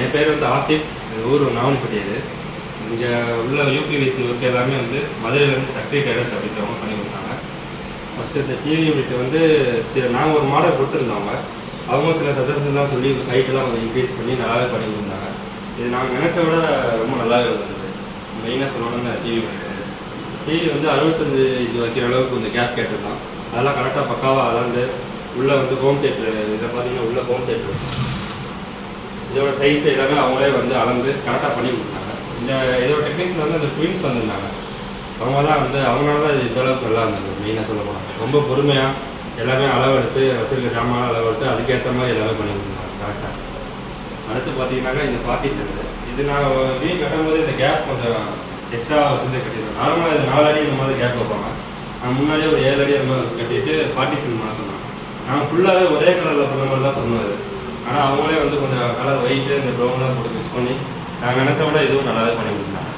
என் பேர் வந்து ஆசிப். இது ஊர் நாவல்பட்டி. இது இங்கே உள்ள யூபிவிசி ஒர்க் எல்லாமே வந்து மதுரையிலேருந்து சக்தி டெய்லர்ஸ் அப்படின்றவங்க பண்ணி கொடுத்தாங்க. ஃபஸ்ட்டு இந்த டிவி யூனிட் வந்து நாங்கள் ஒரு மாடல் கொடுத்துருந்தவங்க. அவங்க சில சஜஷன்லாம் சொல்லி ஹைட்டெல்லாம் கொஞ்சம் இன்க்ரீஸ் பண்ணி நல்லாவே பண்ணி கொடுத்தாங்க. இது நாங்கள் நினச்ச விட ரொம்ப நல்லாவே இருந்தது. மெயினாக சொல்லணும்னா டிவி யூனிட் வந்து டிவி வந்து 65 இன்ச் வைக்கிற அளவுக்கு கொஞ்சம் கேப் கேட்டிருந்தோம். அதெல்லாம் கரெக்டாக பக்காவாக அளந்து உள்ளே வந்து ஹோம் தியேட்ரு, இதை பார்த்தீங்கன்னா உள்ளே ஹோம் தியேட்ரு, இதோட சைஸ் எல்லாமே அவங்களே வந்து அளந்து கரெக்டாக பண்ணி கொடுத்தாங்க. இதோட டெக்னீஷியன் வந்து அந்த ட்வின்ஸ் வந்திருந்தாங்க. அவங்க தான் வந்து அவங்களால தான் இது இந்தளவுக்கு நல்லா இருந்தது. மெயினாக சொல்ல போனால் ரொம்ப பொறுமையாக எல்லாமே அளவெடுத்து வச்சுருக்க ஜாமான் அளவெடுத்து அதுக்கேற்ற மாதிரி எல்லாமே பண்ணி கொடுத்தாங்க கரெக்டாக. அடுத்து பார்த்தீங்கன்னாக்கா இந்த பார்ட்டிஷன், இது நாங்கள் வீடு கட்டும்போது இந்த கேப் கொஞ்சம் எக்ஸ்ட்ரா வச்சுருந்தே கட்டிடுவோம். நார்மலாக இது 4 அடி இந்த மாதிரி கேப் வைப்பாங்க. நான் முன்னாடியே ஒரு 7 அடி அந்த மாதிரி வச்சு கட்டிட்டு பார்ட்டிஷன் பண்ண சொன்னாங்க. நாங்கள் ஃபுல்லாகவே ஒரே கலரில் பண்ண மாதிரி தான் சொன்னது. ஆனால் அவங்களே வந்து கொஞ்சம் கலர் ஒயிட்டு இந்த ப்ரௌன்லாம் போட்டு மிக்ஸ் பண்ணி நாங்கள் நினச்ச விட இதுவும் நல்லாவே பண்ணி கொடுத்தாங்க.